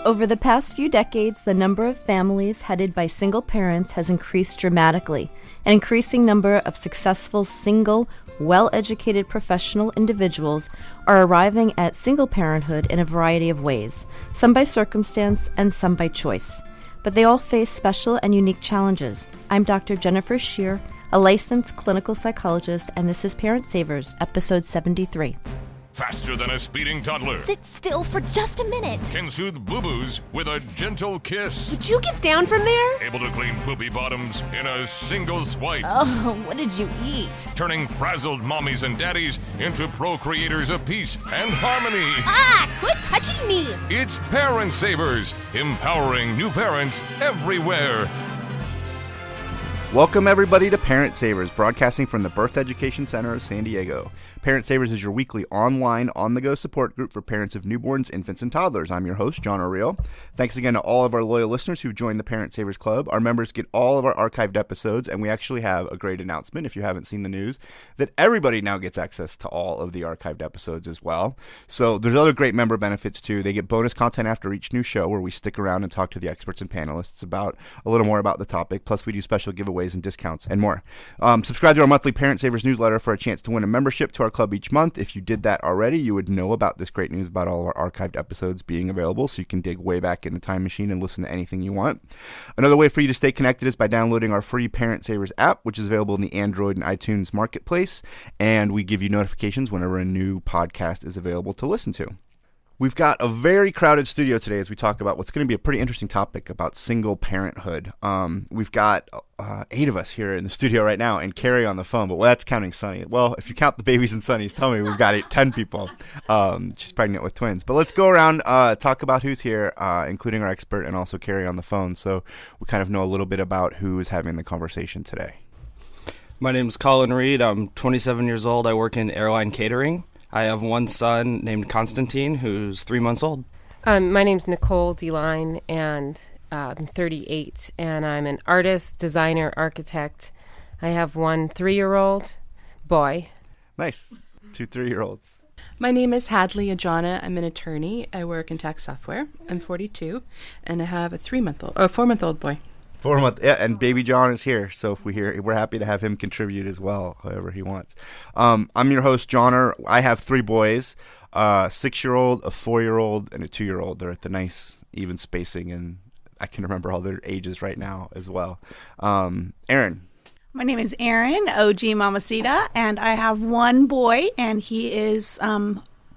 Over the past few decades, the number of families headed by single parents has increased dramatically. An increasing number of successful, single, well-educated professional individuals are arriving at single parenthood in a variety of ways, some by circumstance and some by choice. But they all face special and unique challenges. I'm Dr. Jennifer Shear, a licensed clinical psychologist, and this is Parent Savers, episode 73. Faster than a speeding toddler. Sit still for just a minute. Can soothe boo-boos with a gentle kiss. Would you get down from there? Able to clean poopy bottoms in a single swipe. Oh, what did you eat? Turning frazzled mommies and daddies into procreators of peace and harmony. Ah, quit touching me. It's Parent Savers, empowering new parents everywhere. Welcome everybody to Parent Savers, broadcasting from the Birth Education Center of San Diego. Parent Savers is your weekly online, on-the-go support group for parents of newborns, infants, and toddlers. I'm your host, John O'Reilly. Thanks again to all of our loyal listeners who've joined the Parent Savers Club. Our members get all of our archived episodes, and we actually have a great announcement, if you haven't seen the news, that everybody now gets access to all of the archived episodes as well. So there's other great member benefits too. They get bonus content after each new show where we stick around and talk to the experts and panelists about a little more about the topic. Plus we do special giveaways and discounts and more. Subscribe to our monthly Parent Savers newsletter for a chance to win a membership to our club each month. If you did that already, you would know about this great news about all of our archived episodes being available, so you can dig way back in the time machine and listen to anything you want. Another way for you to stay connected is by downloading our free Parent Savers app, which is available in the Android and iTunes marketplace, and we give you notifications whenever a new podcast is available to listen to. We've got a very crowded studio today as we talk about what's going to be a pretty interesting topic about single parenthood. We've got 8 of us here in the studio right now and Carrie on the phone, but that's counting Sunny. Well, if you count the babies and Sunny's tummy, we've got 10 people. She's pregnant with twins. But let's go around, talk about who's here, including our expert and also Carrie on the phone, so we kind of know a little bit about who is having the conversation today. My name is Colin Reed. I'm 27 years old. I work in airline catering. I have one son named Constantine, who's 3 months old. My name's Nicole DeLine, and I'm 38, and I'm an artist, designer, architect. I have one 3-year-old boy. Nice. 2 3-year-olds. My name is Hadley Ajana. I'm an attorney. I work in tax software. I'm 42, and I have a 4-month-old boy. 4 months, yeah, and baby John is here, so if we're happy to have him contribute as well, however he wants. I'm your host, Johnner. I have 3 boys, a 6-year-old, a 4-year-old, and a 2-year-old. They're at the nice, even spacing, and I can remember all their ages right now as well. Aaron. My name is Aaron, OG Mamacita, and I have one boy, and he is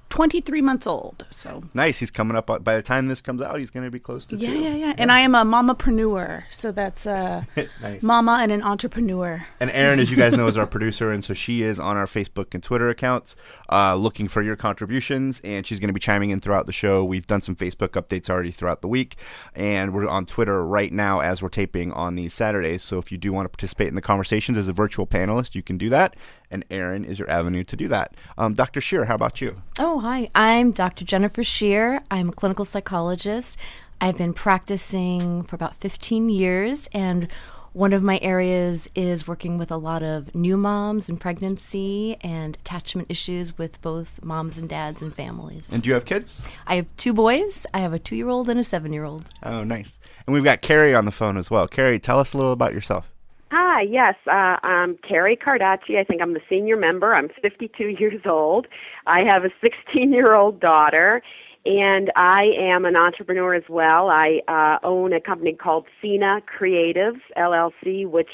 23 months old. So nice. He's coming up. By the time this comes out, he's going to be close to 2. Yeah. And I am a mamapreneur. So that's nice. Mama and an entrepreneur. And Erin, as you guys know, is our producer. And so she is on our Facebook and Twitter accounts looking for your contributions. And she's going to be chiming in throughout the show. We've done some Facebook updates already throughout the week. And we're on Twitter right now as we're taping on these Saturdays. So if you do want to participate in the conversations as a virtual panelist, you can do that. And Erin is your avenue to do that. Dr. Shear, how about you? Oh, hi. I'm Dr. Jennifer Shear. I'm a clinical psychologist. I've been practicing for about 15 years, and one of my areas is working with a lot of new moms and pregnancy and attachment issues with both moms and dads and families. And do you have kids? I have 2 boys. I have a 2-year-old and a 7-year-old. Oh, nice. And we've got Carrie on the phone as well. Carrie, tell us a little about yourself. Hi, yes. I'm Carrie Cardacci. I think I'm the senior member. I'm 52 years old. I have a 16-year-old daughter, and I am an entrepreneur as well. I own a company called Cena Creatives, LLC, which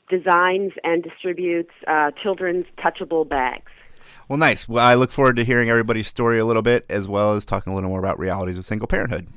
designs and distributes children's touchable bags. Well, nice. Well, I look forward to hearing everybody's story a little bit, as well as talking a little more about realities of single parenthood.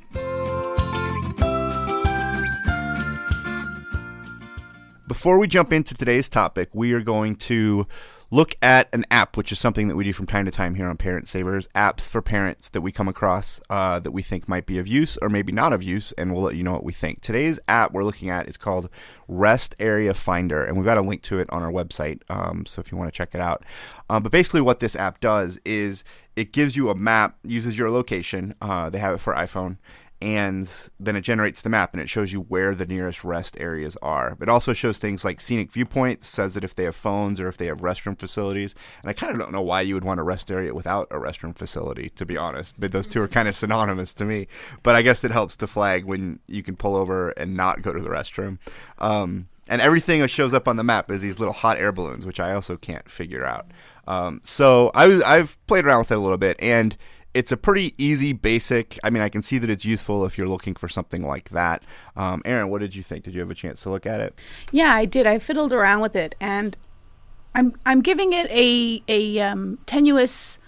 Before we jump into today's topic, we are going to look at an app, which is something that we do from time to time here on Parent Savers, apps for parents that we come across that we think might be of use or maybe not of use, and we'll let you know what we think. Today's app we're looking at is called Rest Area Finder, and we've got a link to it on our website, so if you want to check it out. But basically what this app does is it gives you a map, uses your location, they have it for iPhone, and then it generates the map and it shows you where the nearest rest areas are. It also shows things like scenic viewpoints, says that if they have phones or if they have restroom facilities. And I kind of don't know why you would want a rest area without a restroom facility, to be honest. But those two are kind of synonymous to me. But I guess it helps to flag when you can pull over and not go to the restroom. And everything that shows up on the map is these little hot air balloons, which I also can't figure out. So I've played around with it a little bit, and it's a pretty easy, basic. I mean, I can see that it's useful if you're looking for something like that. Aaron, what did you think? Did you have a chance to look at it? Yeah, I did. I fiddled around with it, and I'm giving it a tenuous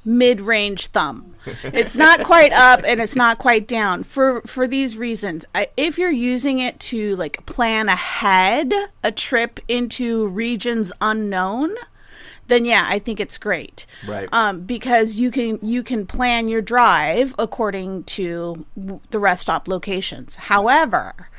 mid-range thumb. It's not quite up and it's not quite down for these reasons. If you're using it to like plan ahead a trip into regions unknown, then yeah, I think it's great. Right. Because you can plan your drive according to the rest stop locations. However,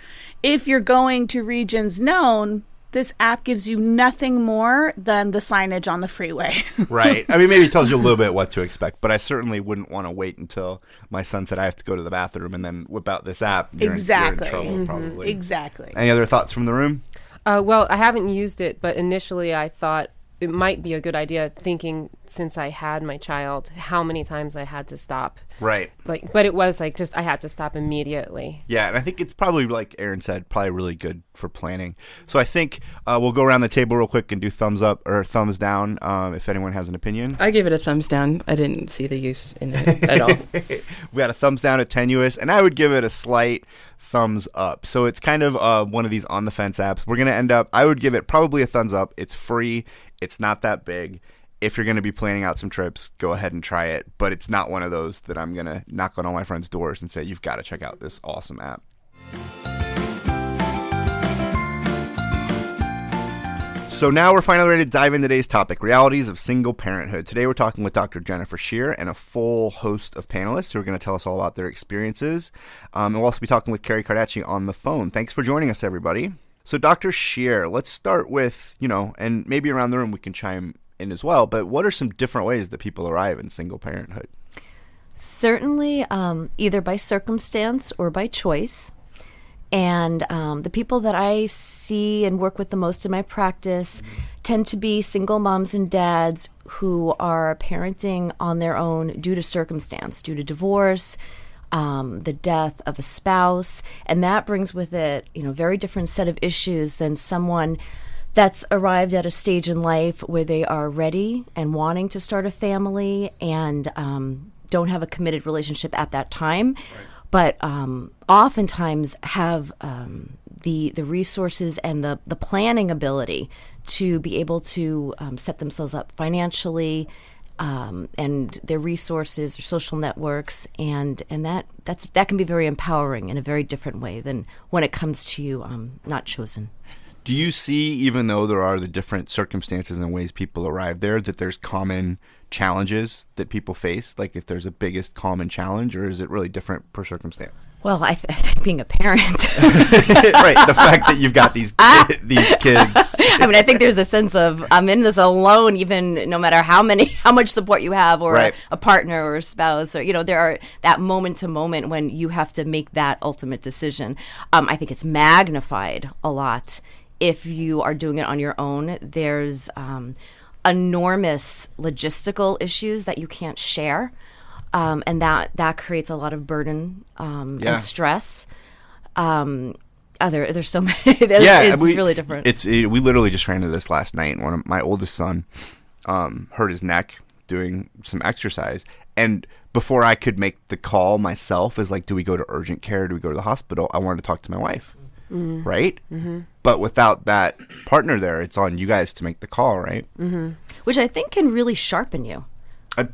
if you're going to regions known, this app gives you nothing more than the signage on the freeway. Right. I mean, maybe it tells you a little bit what to expect, but I certainly wouldn't want to wait until my son said I have to go to the bathroom and then whip out this app. Exactly. You're in trouble, probably. Exactly. Any other thoughts from the room? Well, I haven't used it, but initially I thought it might be a good idea, thinking since I had my child, how many times I had to stop. Right. But it was like just I had to stop immediately. Yeah, and I think it's probably, like Aaron said, probably really good for planning. So I think we'll go around the table real quick and do thumbs up or thumbs down if anyone has an opinion. I gave it a thumbs down. I didn't see the use in it at all. We got a thumbs down at tenuous, and I would give it a slight thumbs up. So it's kind of one of these on the fence apps. We're going to end up, I would give it probably a thumbs up. It's free. It's not that big. If you're going to be planning out some trips, go ahead and try it. But it's not one of those that I'm going to knock on all my friends' doors and say, you've got to check out this awesome app. So now we're finally ready to dive into today's topic, realities of single parenthood. Today we're talking with Dr. Jennifer Shear and a full host of panelists who are going to tell us all about their experiences. And we'll also be talking with Carrie Cardacci on the phone. Thanks for joining us, everybody. So Dr. Shear, let's start with, and maybe around the room we can chime in as well, but what are some different ways that people arrive in single parenthood? Certainly either by circumstance or by choice. And the people that I see and work with the most in my practice tend to be single moms and dads who are parenting on their own due to circumstance, due to divorce, the death of a spouse, and that brings with it, a very different set of issues than someone that's arrived at a stage in life where they are ready and wanting to start a family and don't have a committed relationship at that time, but oftentimes have the resources and the planning ability to be able to set themselves up financially, and their resources, their social networks, and that can be very empowering in a very different way than when it comes to you not chosen. Do you see, even though there are the different circumstances and ways people arrive there, that there's common challenges that people face? Like if there's a biggest common challenge, or is it really different per circumstance? Well, I think being a parent. Right, the fact that you've got these kids. I mean, I think there's a sense of I'm in this alone, even no matter how much support you have, or right. a partner or a spouse, or there are that moment to moment when you have to make that ultimate decision. I think it's magnified a lot if you are doing it on your own. There's enormous logistical issues that you can't share. And that creates a lot of burden and stress. There's so many. It's really different. We literally just ran into this last night. One of my oldest son hurt his neck doing some exercise, and before I could make the call myself, is like, do we go to urgent care? Do we go to the hospital? I wanted to talk to my wife, right? Mm-hmm. But without that partner there, it's on you guys to make the call, right? Mm-hmm. Which I think can really sharpen you.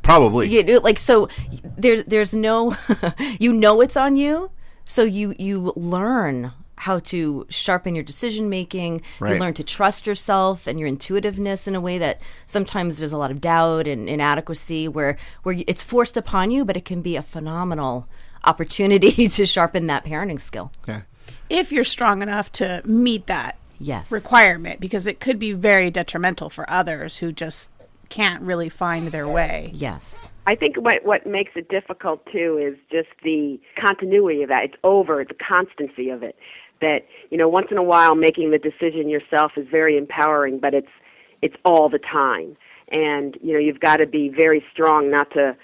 Probably. So there's no, it's on you. So you learn how to sharpen your decision making. Right. You learn to trust yourself and your intuitiveness in a way that sometimes there's a lot of doubt and inadequacy where it's forced upon you, but it can be a phenomenal opportunity to sharpen that parenting skill. Yeah. If you're strong enough to meet that yes. requirement, because it could be very detrimental for others who just can't really find their way. Yes. I think what makes it difficult, too, is just the continuity of that. It's the constancy of it. That, once in a while making the decision yourself is very empowering, but it's all the time. And, you've got to be very strong not to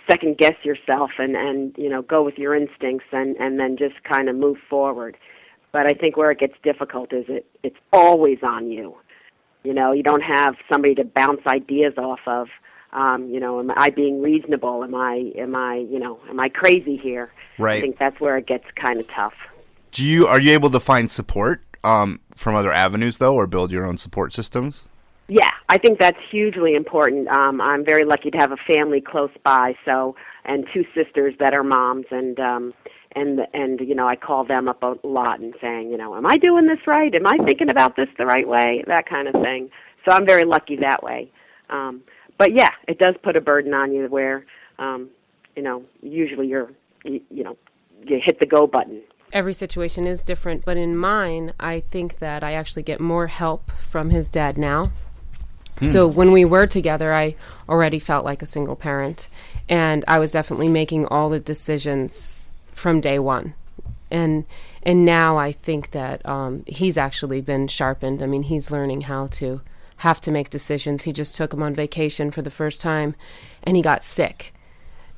second guess yourself and go with your instincts and then just kind of move forward. But I think where it gets difficult is it's always on you. You don't have somebody to bounce ideas off of. Am I being reasonable? Am I crazy here? Right. I think that's where it gets kind of tough. Are you able to find support from other avenues though, or build your own support systems? Yeah, I think that's hugely important. I'm very lucky to have a family close by, and two sisters that are moms, and I call them up a lot and saying, am I doing this right? Am I thinking about this the right way? That kind of thing. So I'm very lucky that way. But yeah, it does put a burden on you where, usually you hit the go button. Every situation is different, but in mine, I think that I actually get more help from his dad now. So when we were together, I already felt like a single parent, and I was definitely making all the decisions from day one. And now I think that he's actually been sharpened. I mean, he's learning how to have to make decisions. He just took him on vacation for the first time, and he got sick.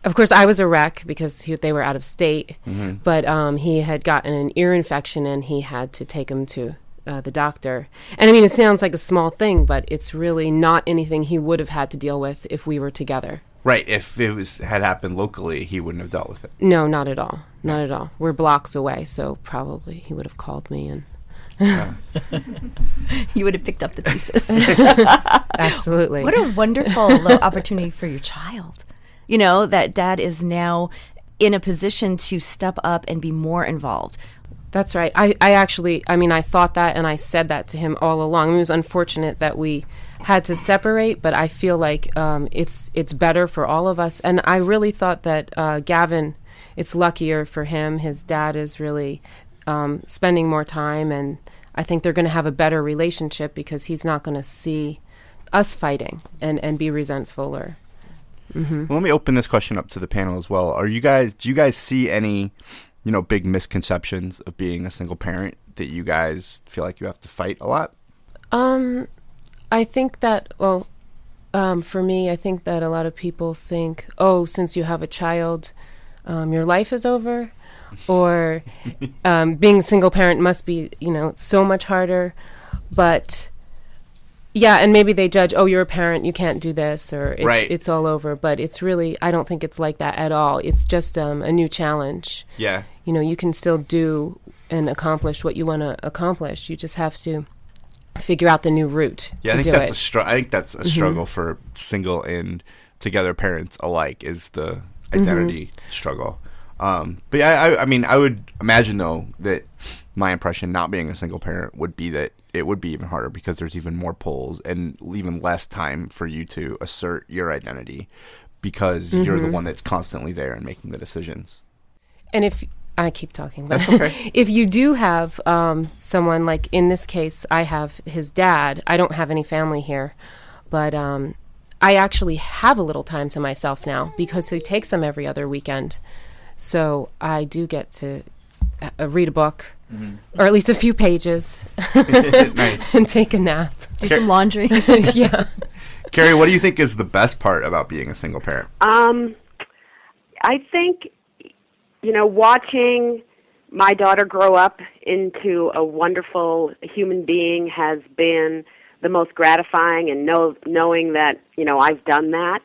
Of course, I was a wreck because they were out of state, but he had gotten an ear infection, and he had to take him to the doctor. And I mean, it sounds like a small thing, but it's really not anything he would have had to deal with if we were together. Right. If it had happened locally, he wouldn't have dealt with it. No, not at all. Not at all. We're blocks away, so probably he would have called me and you would have picked up the pieces. Absolutely. What a wonderful opportunity for your child. That dad is now in a position to step up and be more involved. That's right. I thought that, and I said that to him all along. I mean, it was unfortunate that we had to separate, but I feel like it's better for all of us. And I really thought that Gavin, it's luckier for him. His dad is really spending more time, and I think they're going to have a better relationship because he's not going to see us fighting and be resentful or... Well, let me open this question up to the panel as well. Do you guys see any, big misconceptions of being a single parent that you guys feel like you have to fight a lot? I think that, for me, I think that a lot of people think, since you have a child, your life is over, or being a single parent must be, so much harder. But yeah, and maybe they judge, you're a parent, you can't do this, or it's all over. But it's really, I don't think it's like that at all. It's just a new challenge. Yeah. You can still do and accomplish what you want to accomplish. You just have to figure out the new route to do it. I think that's a struggle for single and together parents alike, is the identity struggle. But yeah, I would imagine though that my impression, not being a single parent, would be that it would be even harder because there's even more pulls and even less time for you to assert your identity because you're the one that's constantly there and making the decisions. And if I keep talking, but that's okay. If you do have someone, like in this case, I have his dad. I don't have any family here, but I actually have a little time to myself now because he takes them every other weekend. So I do get to read a book, or at least a few pages, and take a nap. Do some laundry. Yeah. Carrie, what do you think is the best part about being a single parent? I think, watching my daughter grow up into a wonderful human being has been the most gratifying, and knowing that, I've done that.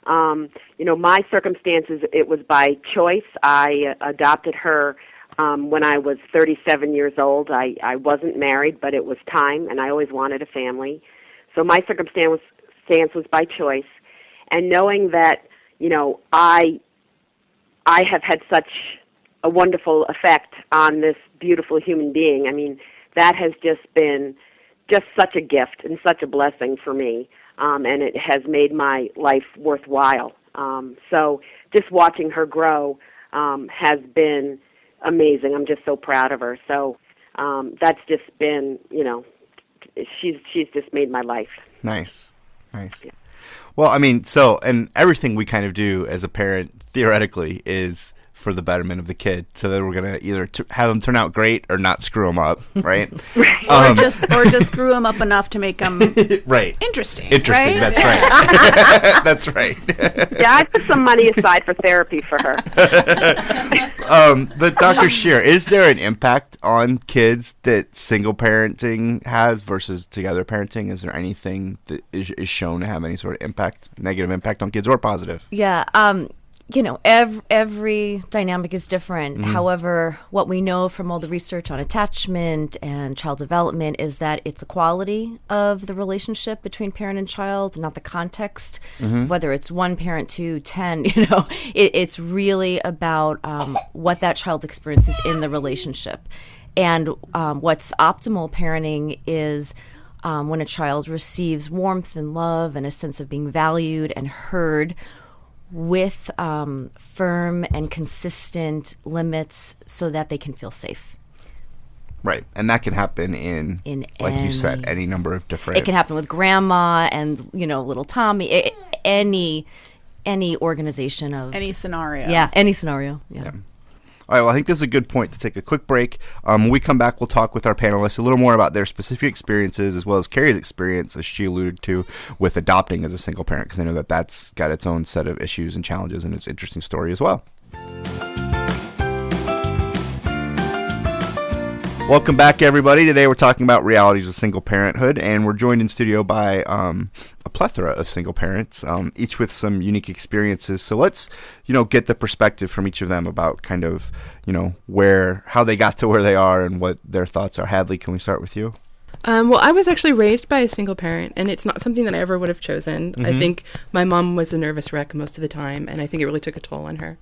My circumstances, it was by choice. I adopted her when I was 37 years old. I wasn't married, but it was time, and I always wanted a family. So my circumstance was by choice. And knowing that, I have had such a wonderful effect on this beautiful human being. I mean, that has just been just such a gift and such a blessing for me. And it has made my life worthwhile. So just watching her grow has been amazing. I'm just so proud of her. So that's just been, she's just made my life. Nice. Yeah. Well, I mean, so, and everything we kind of do as a parent, theoretically, is for the betterment of the kid. So that we're going to either have them turn out great or not screw them up, right? or just screw them up enough to make them right. Interesting, right? That's right. That's right. Yeah, I put some money aside for therapy for her. But Dr. Shear, is there an impact on kids that single parenting has versus together parenting? Is there anything that is shown to have any sort of impact, negative impact on kids or positive? Yeah. Every dynamic is different. However, what we know from all the research on attachment and child development is that it's the quality of the relationship between parent and child, not the context, whether it's one parent, 2, 10, it's really about what that child experiences in the relationship. And what's optimal parenting is when a child receives warmth and love and a sense of being valued and heard, with firm and consistent limits so that they can feel safe. Right. And that can happen in like you said, any number of different... It can happen with grandma and, little Tommy, any organization of... Any scenario. Yeah, any scenario. Yeah. All right, well, I think this is a good point to take a quick break. When we come back, we'll talk with our panelists a little more about their specific experiences as well as Carrie's experience, as she alluded to, with adopting as a single parent, because I know that that's got its own set of issues and challenges, and it's an interesting story as well. Welcome back, everybody. Today we're talking about realities of single parenthood, and we're joined in studio by a plethora of single parents, each with some unique experiences. So let's, get the perspective from each of them about kind of, how they got to where they are and what their thoughts are. Hadley, can we start with you? Well, I was actually raised by a single parent, and it's not something that I ever would have chosen. I think my mom was a nervous wreck most of the time, and I think it really took a toll on her.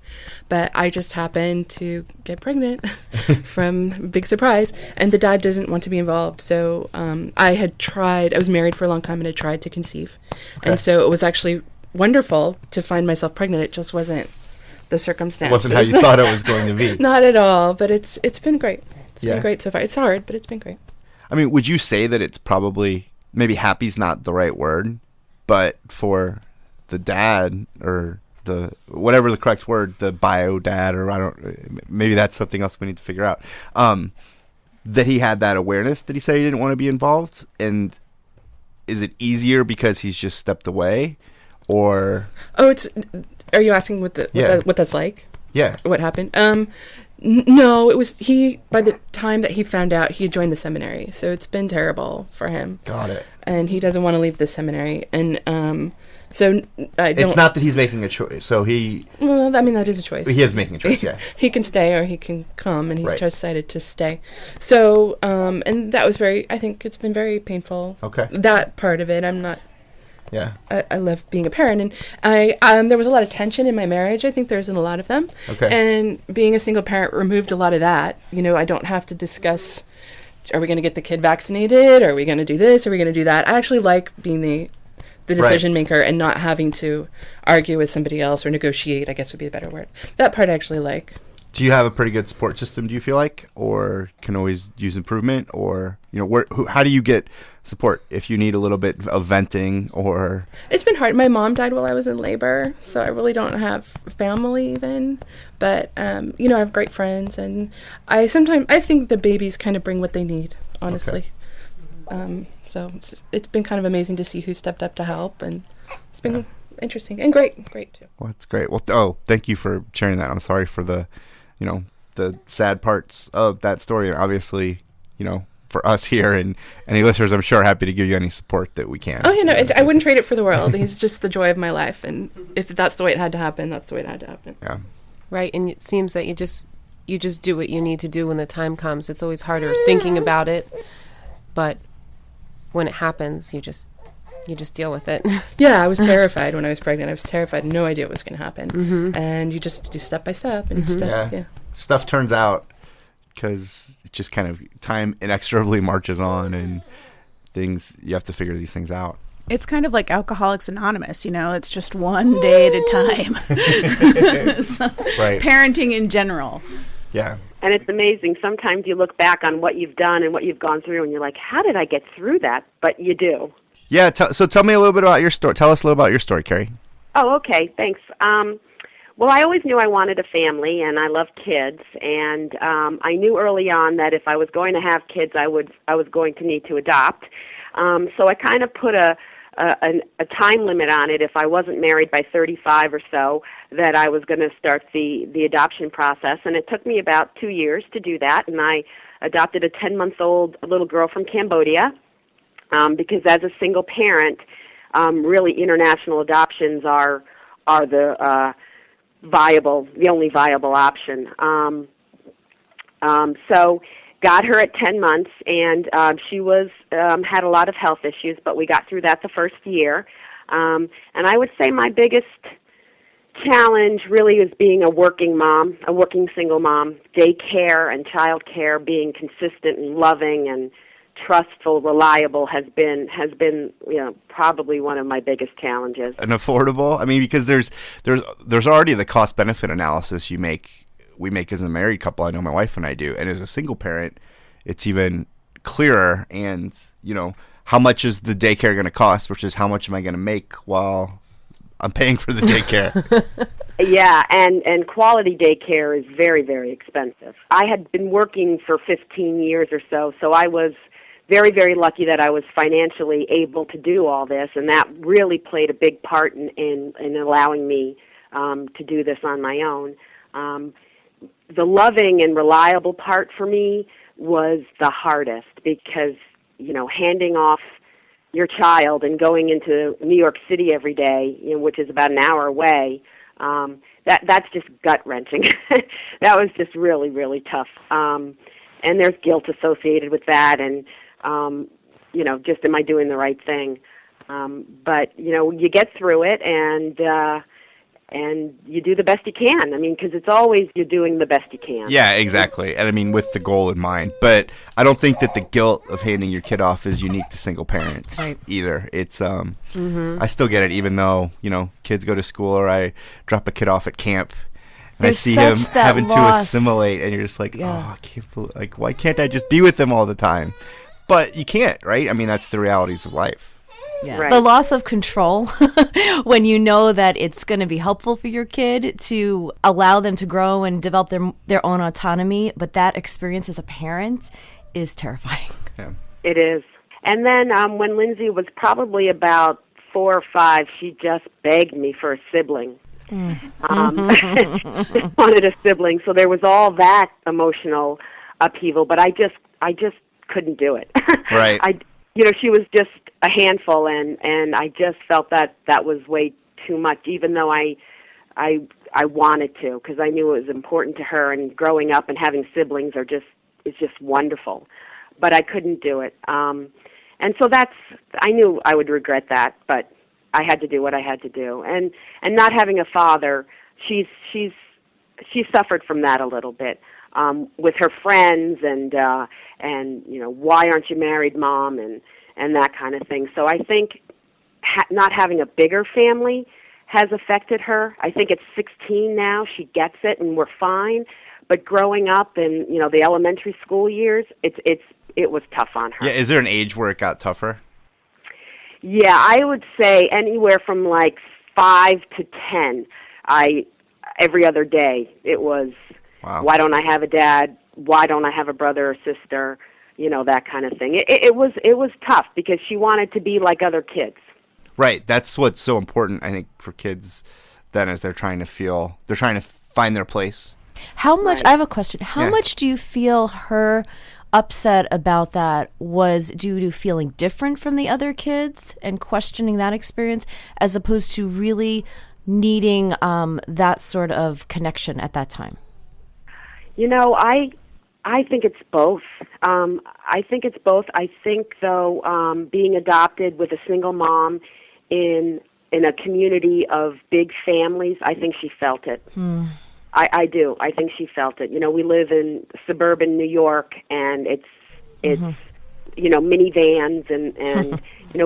But I just happened to get pregnant from big surprise, and the dad doesn't want to be involved. So I was married for a long time and had tried to conceive. Okay. And so it was actually wonderful to find myself pregnant. It just wasn't the circumstances. It wasn't how you thought it was going to be. Not at all, but it's been great. It's been great so far. It's hard, but it's been great. I mean, would you say that it's probably, maybe happy's not the right word, but for the dad or whatever the correct word, the bio dad, or maybe that's something else we need to figure out, that he had that awareness that he said he didn't want to be involved? And is it easier because he's just stepped away, or? Are you asking what that's like? Yeah. What happened? No, it was by the time that he found out, he had joined the seminary. So it's been terrible for him. Got it. And he doesn't want to leave the seminary. And so I don't... It's not that he's making a choice. So Well, I mean, that is a choice. He is making a choice, yeah. He can stay or he can come, and he's decided to stay. So, and that was I think it's been very painful. Okay. That part of it, I'm not... Yeah, I love being a parent, and there was a lot of tension in my marriage. I think there's in a lot of them. Okay. And being a single parent removed a lot of that. I don't have to discuss, are we going to get the kid vaccinated? Are we going to do this? Are we going to do that? I actually like being the decision maker and not having to argue with somebody else or negotiate, I guess would be the better word. That part I actually like. Do you have a pretty good support system, do you feel like, or can always use improvement, or how do you get support if you need a little bit of venting? Or it's been hard. My mom died while I was in labor, so I really don't have family even, but I have great friends, and I think the babies kind of bring what they need, honestly. Okay. So it's been kind of amazing to see who stepped up to help, and it's been interesting and great too. Well, that's great. Well, thank you for sharing that. I'm sorry for the sad parts of that story. Obviously, for us here and any listeners, I'm sure happy to give you any support that we can. Oh, I wouldn't trade it for the world. He's just the joy of my life. And if that's the way it had to happen, that's the way it had to happen. Yeah. Right. And it seems that you just do what you need to do when the time comes. It's always harder thinking about it, but when it happens, you just deal with it. Yeah, I was terrified when I was pregnant. I was terrified. No idea what was going to happen. And you just do step by step. And stuff turns out because it just kind of time inexorably marches on, and you have to figure these things out. It's kind of like Alcoholics Anonymous, it's just one day at a time. Parenting in general. Yeah. And it's amazing. Sometimes you look back on what you've done and what you've gone through, and you're like, how did I get through that? But you do. Yeah, so tell me a little bit about your story. Tell us a little about your story, Carrie. Oh, okay. Thanks. Well, I always knew I wanted a family, and I love kids. And I knew early on that if I was going to have kids, I was going to need to adopt. So I kind of put a time limit on it. If I wasn't married by 35 or so, that I was going to start the adoption process. And it took me about 2 years to do that. And I adopted a 10-month-old little girl from Cambodia because as a single parent, really international adoptions are the only viable option. So got her at 10 months, and she was had a lot of health issues, but we got through that the first year. And I would say my biggest challenge really is being a working mom, a working single mom. Daycare and child care, being consistent and loving and trustful, reliable has been probably one of my biggest challenges. And affordable. I mean, because there's already the cost benefit analysis we make as a married couple. I know my wife and I do, and as a single parent, it's even clearer. And how much is the daycare going to cost versus how much am I going to make while I'm paying for the daycare? Yeah, and quality daycare is very, very expensive. I had been working for 15 years or so I was very, very lucky that I was financially able to do all this, and that really played a big part in allowing me to do this on my own. The loving and reliable part for me was the hardest because, handing off your child and going into New York City every day, which is about an hour away, that's just gut-wrenching. That was just really, really tough. And there's guilt associated with that, and just am I doing the right thing? But you get through it, and you do the best you can. I mean, because it's always you're doing the best you can. Yeah, exactly. And I mean, with the goal in mind. But I don't think that the guilt of handing your kid off is unique to single parents either. It's I still get it, even though kids go to school or I drop a kid off at camp. And I see him having to assimilate, and you're just like, oh, I can't believe, why can't I just be with him all the time? But you can't, right? I mean, that's the realities of life. Yeah. Right. The loss of control when you know that it's going to be helpful for your kid to allow them to grow and develop their own autonomy, but that experience as a parent is terrifying. Yeah. It is. And then when Lindsay was probably about 4 or 5, she just begged me for a sibling. Wanted a sibling, so there was all that emotional upheaval, but I just couldn't do it. Right. She was just a handful, and I just felt that was way too much, even though I wanted to, because I knew it was important to her, and growing up and having siblings is just wonderful. But I couldn't do it. And so I knew I would regret that, but I had to do what I had to do. And not having a father, she suffered from that a little bit. With her friends and why aren't you married, Mom, and that kind of thing. So I think not having a bigger family has affected her. I think at 16 now she gets it and we're fine. But growing up in the elementary school years, it was tough on her. Yeah, is there an age where it got tougher? Yeah, I would say anywhere from 5 to 10. Every other day it was. Wow. Why don't I have a dad? Why don't I have a brother or sister? That kind of thing. It was tough because she wanted to be like other kids. Right. That's what's so important, I think, for kids then as they're trying to find their place. How much, I have a question. How much do you feel her upset about that was due to feeling different from the other kids and questioning that experience as opposed to really needing that sort of connection at that time? I think it's both. I think, though, being adopted with a single mom in a community of big families, I think she felt it. I do. I think she felt it. We live in suburban New York, and it's minivans, and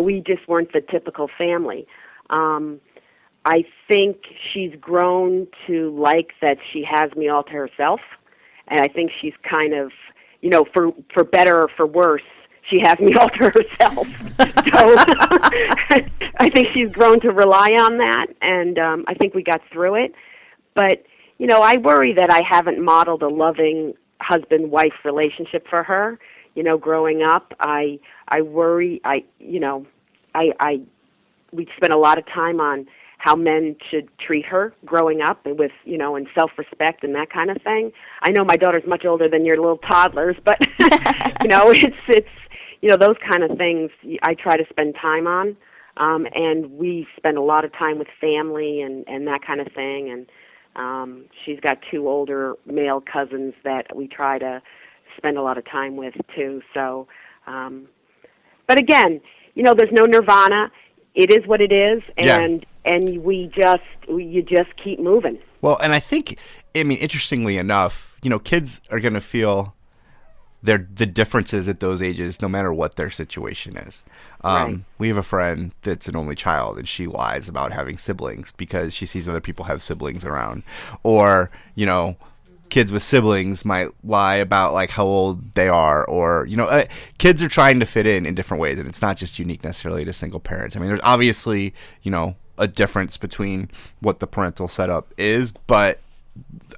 we just weren't the typical family. I think she's grown to like that she has me all to herself. And I think she's kind of, for better or for worse, she has me all to herself. So I think she's grown to rely on that, and I think we got through it. But, you know, I worry that I haven't modeled a loving husband-wife relationship for her. You know, growing up, I worry, we spent a lot of time on how men should treat her growing up and with, you know, and self-respect and that kind of thing. I know my daughter's much older than your little toddlers, but, you know, it's, you know, those kind of things I try to spend time on. And we spend a lot of time with family and that kind of thing. And she's got 2 older male cousins that we try to spend a lot of time with, too. So, but again, you know, there's no nirvana. It is what it is, and you just keep moving. Well, and I think, I mean, interestingly enough, you know, kids are going to feel the differences at those ages, no matter what their situation is. Right. We have a friend that's an only child, and she lies about having siblings because she sees other people have siblings around, or, you know, kids with siblings might lie about like how old they are, or, you know, kids are trying to fit in different ways, and it's not just unique necessarily to single parents. I mean, there's obviously, you know, a difference between what the parental setup is, but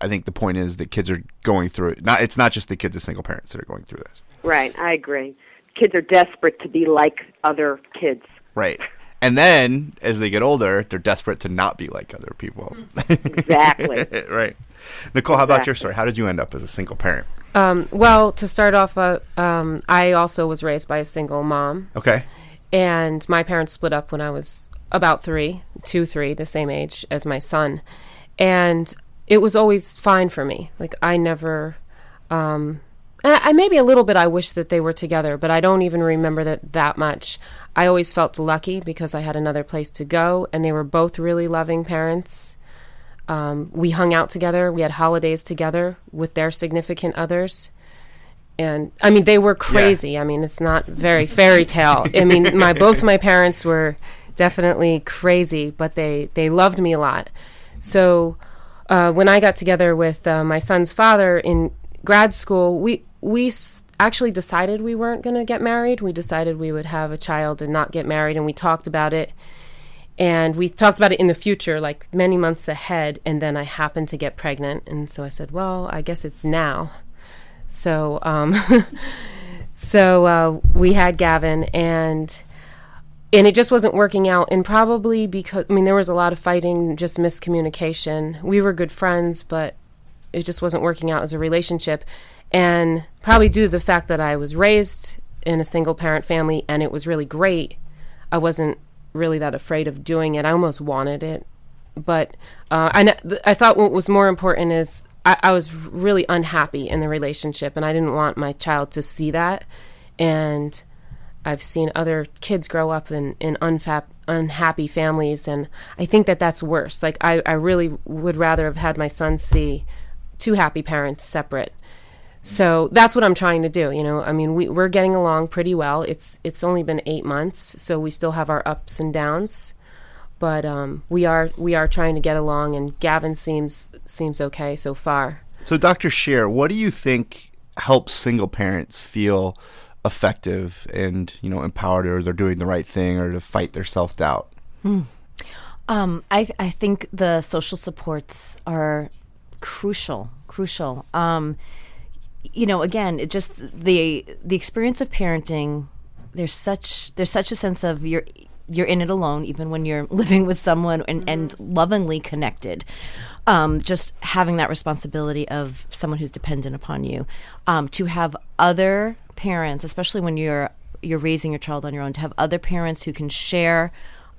I think the point is that kids are going through it. It's not just the kids of single parents that are going through this. Right, I agree. Kids are desperate to be like other kids. Right. And then, as they get older, they're desperate to not be like other people. Exactly. Right. Nicole, how about your story? How did you end up as a single parent? Well, to start off, I also was raised by a single mom. Okay. And my parents split up when I was about 3, the same age as my son. And it was always fine for me. Like, I never... I maybe a little bit I wish that they were together, but I don't even remember that much. I always felt lucky because I had another place to go, and they were both really loving parents. We hung out together. We had holidays together with their significant others. And, I mean, they were crazy. Yeah. I mean, it's not very fairy tale. I mean, both my parents were definitely crazy, but they loved me a lot. So when I got together with my son's father in grad school, we actually decided we weren't going to get married. We decided we would have a child and not get married, and we talked about it. And we talked about it in the future, like many months ahead, and then I happened to get pregnant. And so I said, well, I guess it's now. So we had Gavin, and it just wasn't working out. And probably because, I mean, there was a lot of fighting, just miscommunication. We were good friends, but it just wasn't working out as a relationship. And probably due to the fact that I was raised in a single-parent family and it was really great, I wasn't really that afraid of doing it. I almost wanted it. But I thought what was more important is I was really unhappy in the relationship, and I didn't want my child to see that. And I've seen other kids grow up in unhappy families, and I think that that's worse. Like, I really would rather have had my son see 2 happy parents separate. So that's what I'm trying to do. You know, I mean, we're getting along pretty well. It's only been 8 months, so we still have our ups and downs, but we are trying to get along, and Gavin seems okay so far. So, Dr. Scheer, what do you think helps single parents feel effective and, you know, empowered, or they're doing the right thing, or to fight their self-doubt? I think the social supports are crucial. You know, again, it just the experience of parenting. There's such a sense of you're in it alone, even when you're living with someone and lovingly connected. Just having that responsibility of someone who's dependent upon you, to have other parents, especially when you're raising your child on your own, to have other parents who can share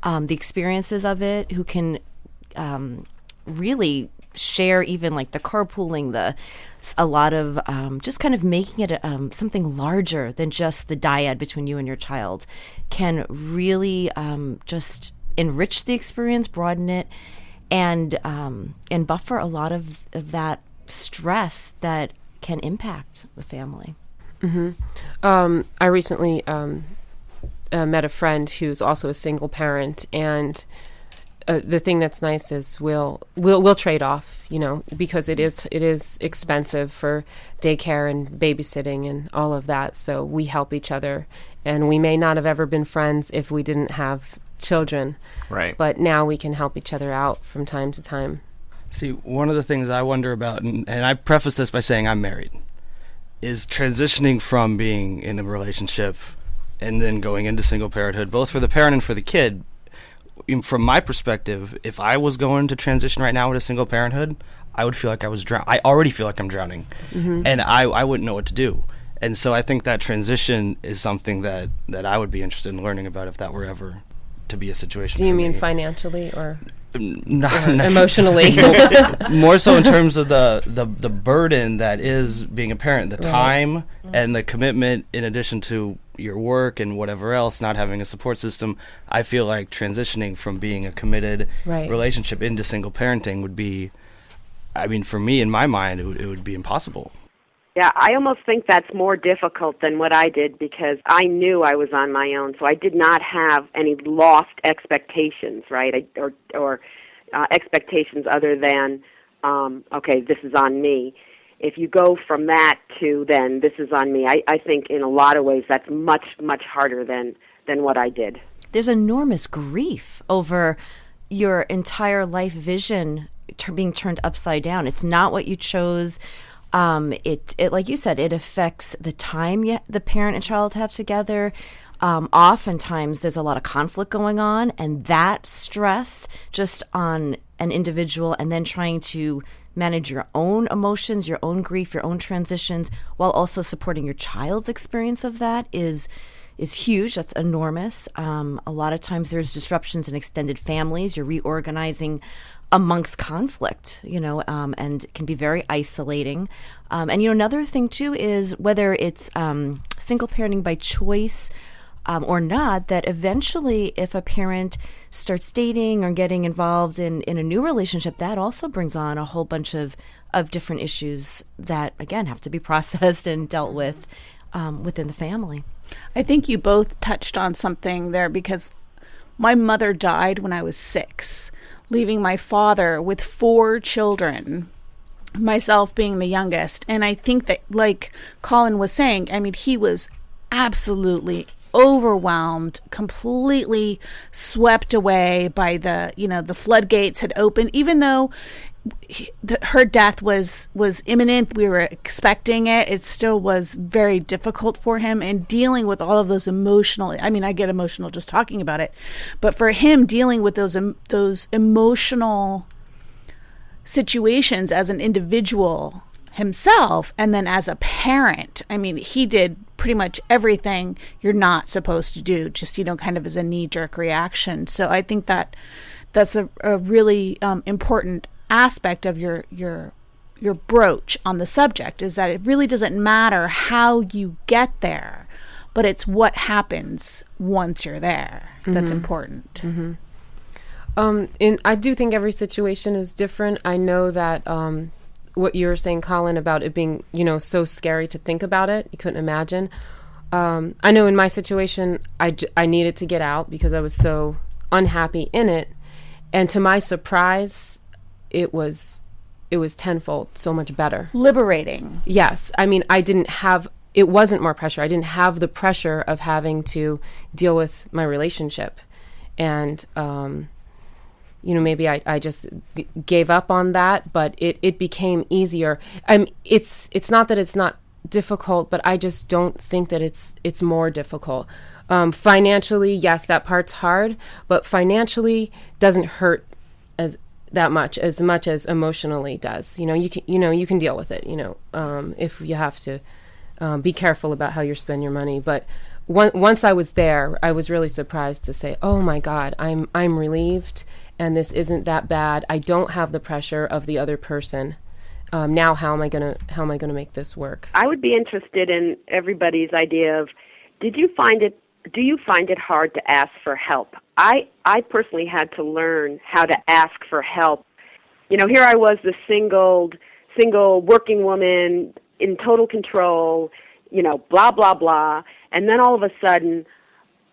the experiences of it, who can really share even like the carpooling, a lot of just kind of making it something larger than just the dyad between you and your child, can really just enrich the experience, broaden it, and buffer a lot of that stress that can impact the family. Mm-hmm. I recently met a friend who's also a single parent, and the thing that's nice is we'll trade off, because it is expensive for daycare and babysitting and all of that. So we help each other, and we may not have ever been friends if we didn't have children. Right. But now we can help each other out from time to time. See, one of the things I wonder about, and I preface this by saying I'm married, is transitioning from being in a relationship and then going into single parenthood, both for the parent and for the kid. From my perspective, if I was going to transition right now into single parenthood, I would feel like I was drowning. I already feel like I'm drowning, and I wouldn't know what to do. And so I think that transition is something that I would be interested in learning about if that were ever to be a situation. Do you for mean me. financially or No, emotionally? More so in terms of the burden that is being a parent, the time and the commitment, in addition to your work and whatever else, not having a support system. I feel like transitioning from being a committed relationship into single parenting would be, for me, in my mind, it would be impossible. Yeah, I almost think that's more difficult than what I did because I knew I was on my own, so I did not have any lost expectations, right, or expectations other than, okay, this is on me. If you go from that to then this is on me, I think in a lot of ways that's much, much harder than what I did. There's enormous grief over your entire life vision being turned upside down. It's not what you chose. It like you said, it affects the time the parent and child have together. Oftentimes there's a lot of conflict going on, and that stress just on an individual, and then trying to manage your own emotions, your own grief, your own transitions, while also supporting your child's experience of that is huge. That's enormous. A lot of times there's disruptions in extended families. You're reorganizing amongst conflict, and it can be very isolating. And another thing too is whether it's single parenting by choice or not, that eventually if a parent starts dating or getting involved in a new relationship, that also brings on a whole bunch of different issues that, again, have to be processed and dealt with within the family. I think you both touched on something there because my mother died when I was 6, leaving my father with 4 children, myself being the youngest. And I think that, like Colin was saying, he was absolutely overwhelmed, completely swept away by the floodgates had opened, even though her death was imminent. We were expecting it. It still was very difficult for him, and dealing with all of those emotional, I get emotional just talking about it, but for him dealing with those emotional situations as an individual himself, and then as a parent, he did pretty much everything you're not supposed to do, just kind of as a knee-jerk reaction. So I think that that's a really important aspect of your broach on the subject, is that it really doesn't matter how you get there, but it's what happens once you're there that's important. Mm-hmm. And I do think every situation is different. I know that what you were saying, Colin, about it being, so scary to think about it. You couldn't imagine. I know in my situation, I needed to get out because I was so unhappy in it. And to my surprise, it was tenfold so much better. Liberating. Yes. It wasn't more pressure. I didn't have the pressure of having to deal with my relationship. And, maybe I just gave up on that, but it became easier. It's not that it's not difficult, but I just don't think that it's more difficult. Financially, yes, that part's hard, but financially doesn't hurt as much as emotionally does. You can deal with it, if you have to be careful about how you spend your money. But once I was there, I was really surprised to say, oh my God, I'm relieved. And this isn't that bad. I don't have the pressure of the other person. Now, how am I gonna make this work? I would be interested in everybody's idea of, do you find it hard to ask for help? I personally had to learn how to ask for help. Here I was, the single working woman in total control, blah, blah, blah. And then all of a sudden,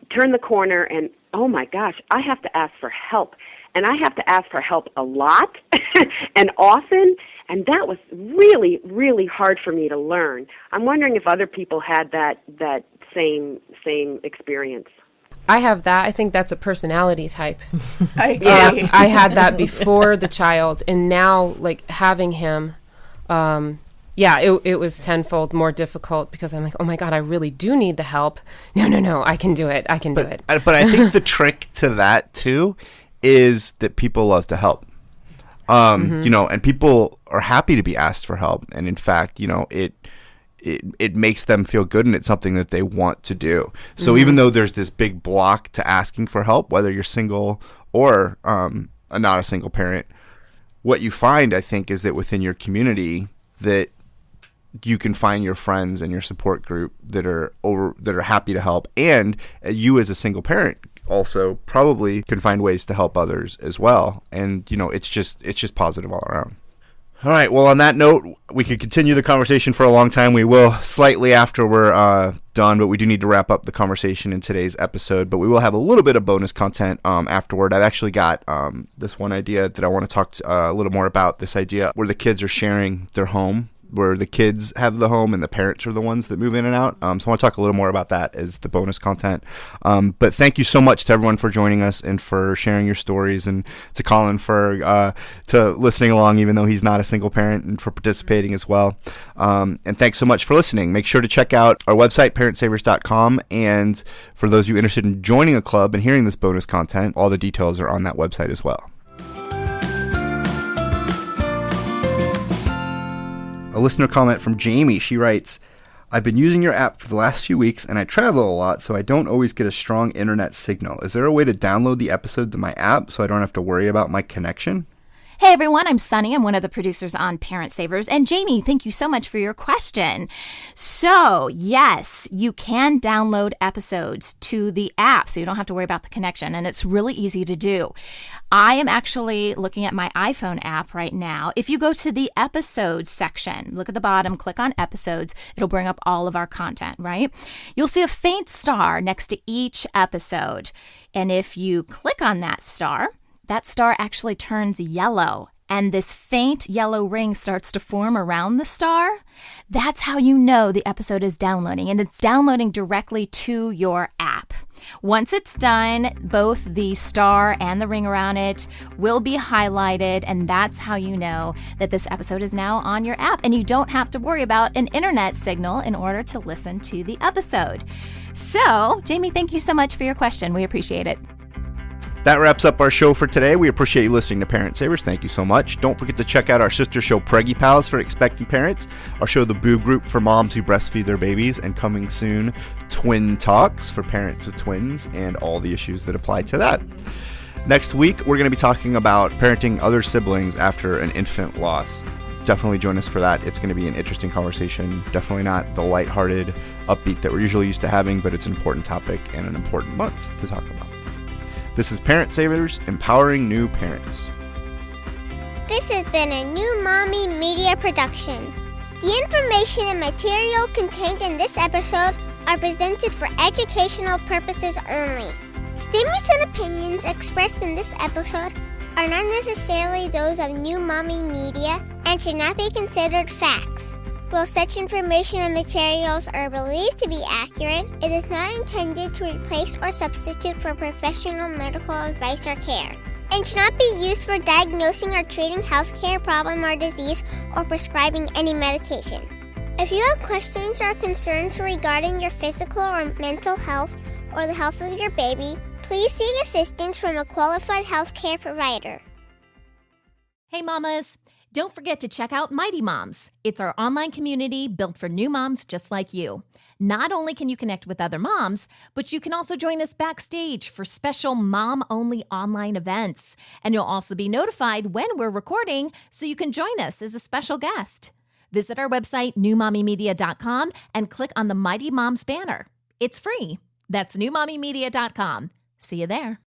turn the corner and, oh my gosh, I have to ask for help. and I have to ask for help a lot and often, and that was really, really hard for me to learn. I'm wondering if other people had that same experience. I have that. I think that's a personality type. I agree. I had that before the child, and now, like, having him, it was tenfold more difficult because I'm like, oh my God, I really do need the help. No, I can do it. Do it. But I think the trick to that too is that people love to help. And people are happy to be asked for help, and in fact, it makes them feel good, and it's something that they want to do. So even though there's this big block to asking for help, whether you're single or not a single parent, what you find, I think, is that within your community that you can find your friends and your support group that are happy to help, and you as a single parent also probably can find ways to help others as well. And it's just positive all around. All right. Well, on that note, we could continue the conversation for a long time. We will slightly after we're done, but we do need to wrap up the conversation in today's episode. But we will have a little bit of bonus content afterward. I've actually got this one idea that I want to talk a little more about. This idea where the kids are sharing their home, where the kids have the home and the parents are the ones that move in and out. So I want to talk a little more about that as the bonus content. But thank you so much to everyone for joining us and for sharing your stories, and to Colin for to listening along, even though he's not a single parent, and for participating as well. And thanks so much for listening. Make sure to check out our website, parentsavers.com. And for those of you interested in joining a club and hearing this bonus content, all the details are on that website as well. A listener comment from Jamie. She writes, I've been using your app for the last few weeks, and I travel a lot, so I don't always get a strong internet signal. Is there a way to download the episode to my app so I don't have to worry about my connection? Hey everyone, I'm Sunny. I'm one of the producers on Parent Savers. And Jamie, thank you so much for your question. So, yes, you can download episodes to the app so you don't have to worry about the connection. And it's really easy to do. I am actually looking at my iPhone app right now. If you go to the episodes section, look at the bottom, click on episodes, it'll bring up all of our content, right? You'll see a faint star next to each episode. And if you click on that star actually turns yellow, and this faint yellow ring starts to form around the star. That's how you know the episode is downloading, and it's downloading directly to your app. Once it's done, both the star and the ring around it will be highlighted, and that's how you know that this episode is now on your app, and you don't have to worry about an internet signal in order to listen to the episode. So, Jamie, thank you so much for your question. We appreciate it. That wraps up our show for today. We appreciate you listening to Parent Savers. Thank you so much. Don't forget to check out our sister show, Preggy Pals, for expecting parents, our show, The Boo Group, for moms who breastfeed their babies, and coming soon, Twin Talks, for parents of twins and all the issues that apply to that. Next week, we're going to be talking about parenting other siblings after an infant loss. Definitely join us for that. It's going to be an interesting conversation. Definitely not the lighthearted, upbeat that we're usually used to having, but it's an important topic and an important month to talk about. This is Parent Savers, empowering new parents. This has been a New Mommy Media production. The information and material contained in this episode are presented for educational purposes only. Statements and opinions expressed in this episode are not necessarily those of New Mommy Media and should not be considered facts. While such information and materials are believed to be accurate, it is not intended to replace or substitute for professional medical advice or care, and should not be used for diagnosing or treating healthcare problem or disease or prescribing any medication. If you have questions or concerns regarding your physical or mental health or the health of your baby, please seek assistance from a qualified healthcare provider. Hey mamas, don't forget to check out Mighty Moms. It's our online community built for new moms just like you. Not only can you connect with other moms, but you can also join us backstage for special mom-only online events. And you'll also be notified when we're recording, so you can join us as a special guest. Visit our website, newmommymedia.com, and click on the Mighty Moms banner. It's free. That's newmommymedia.com. See you there.